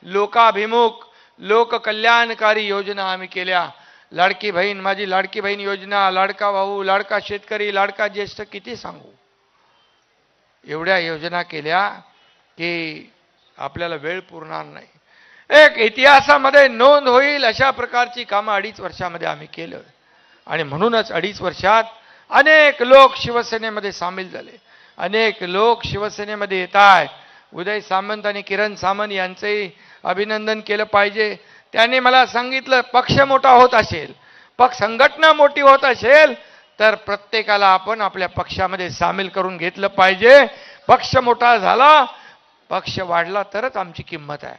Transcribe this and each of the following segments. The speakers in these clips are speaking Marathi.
लोकाभिमुख लोककल्याणकारी योजना आम्ही केल्या. लाडकी बहीण, माझी लाडकी बहीण योजना, लाडका भाऊ, लाडका शेतकरी, लाडका ज्येष्ठ, किती सांगू. एवढ्या योजना केल्या की आपल्याला वेळ पुरणार नाही. एक इतिहासामध्ये नोंद होईल अशा प्रकारची कामं 2.5 वर्षामध्ये आम्ही केलं. आणि म्हणूनच 2.5 वर्षात अनेक लोक शिवसेनेमध्ये सामील झाले. अनेक लोक शिवसेनेमध्ये येत आहेत. उदय सामंत आणि किरण सामंत यांचंही अभिनंदन केलं पाहिजे. त्यांनी मला सांगितलं, पक्ष मोठा होत असेल, पक्ष संघटना मोठी होत असेल तर प्रत्येकाला आपण आपल्या पक्षामध्ये सामील करून घेतलं पाहिजे. पक्ष मोठा झाला, पक्ष वाढला तरच आमची किंमत आहे.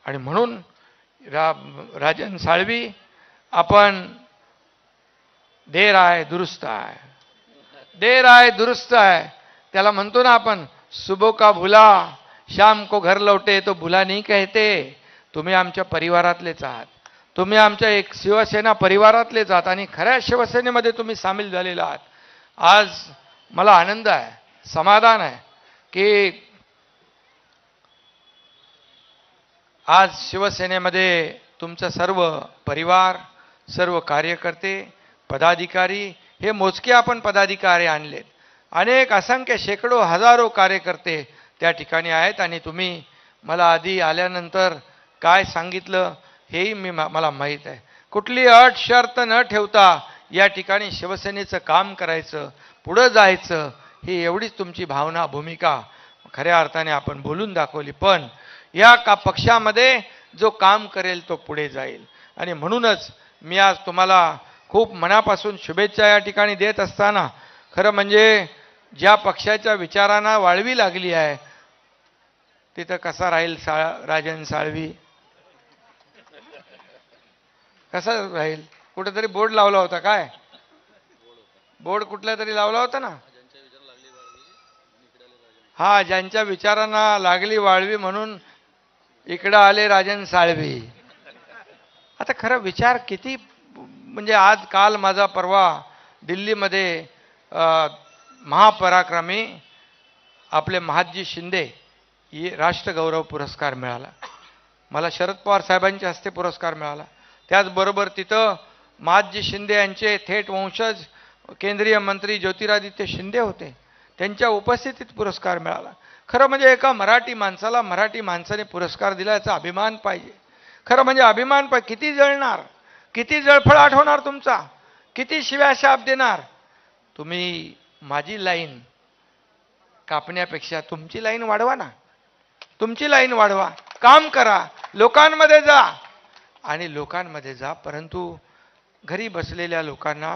आणि म्हणून राजन साळवी, आपण देर आहे दुरुस्त आहे, देर आहे दुरुस्त आहे. त्याला म्हणतो ना आपण, सुबह का भुला शाम को घर लौटे तो भुला नहीं कहते. तुम्ही आमच्या परिवारातलेच आहात, तुम्ही आमच्या एक शिवसेना परिवारातलेच आहात आणि खऱ्या शिवसेनेमध्ये तुम्ही सामील झालेला आहात. आज मला आनंद आहे, समाधान आहे की आज शिवसेनेमध्ये तुमचा सर्व परिवार, सर्व कार्यकर्ते, पदाधिकारी, हे मोजके आपण पदाधिकारी आणलेत. अनेक असंख्य शेकडो हजारो कार्यकर्ते त्या ठिकाणी आहेत. आणि तुम्ही मला आधी आल्यानंतर काय सांगितलं हेही मला माहीत आहे. कुठली अट शर्त न ठेवता या ठिकाणी शिवसेनेचं काम करायचं, पुढं जायचं, ही एवढीच तुमची भावना, भूमिका खऱ्या अर्थाने आपण बोलून दाखवली. पण या पक्षामध्ये जो काम करेल तो पुढे जाईल. आणि म्हणूनच मी आज तुम्हाला खूप मनापासून शुभेच्छा या ठिकाणी देत असताना, खरं म्हणजे ज्या पक्षाच्या विचारांना वाळवी लागली आहे तिथं कसा राहील राजन साळवी, कसा राहील? कुठेतरी बोर्ड लावला होता, काय बोर्ड कुठला तरी लावला होता ना. हा, ज्यांच्या विचारांना लागली वाळवी म्हणून इकडं आले राजन साळवी. आता खरं विचार किती, म्हणजे आज काल माझा परवा दिल्लीमध्ये महापराक्रमी आपले महादजी शिंदे राष्ट्रगौरव पुरस्कार मिळाला. मला शरद पवार साहेबांच्या हस्ते पुरस्कार मिळाला. त्याचबरोबर तिथं महादजी शिंदे यांचे थेट वंशज केंद्रीय मंत्री ज्योतिरादित्य शिंदे होते, त्यांच्या उपस्थितीत पुरस्कार मिळाला. खरं म्हणजे एका मराठी माणसाला मराठी माणसाने पुरस्कार दिला याचा अभिमान पाहिजे. खरं म्हणजे अभिमान पाहिजे. किती जळणार, किती जळफळाट होणार तुमचा, किती शिव्याशाप देणार तुम्ही. माझी लाईन कापण्यापेक्षा तुमची लाईन वाढवा ना, तुमची लाईन वाढवा, काम करा, लोकांमध्ये जा आणि लोकांमध्ये जा. परंतु घरी बसलेल्या लोकांना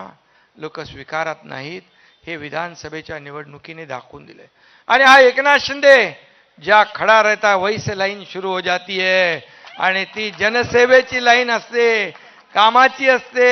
लोक स्वीकारत नाहीत, हे विधानसभेच्या निवडणुकीने दाखवून दिले. आणि हा एकनाथ शिंदे, ज्या खडा रहता वही से लाईन शुरू हो जाती है, आणि ती जनसेवेची लाईन असते, कामाची असते.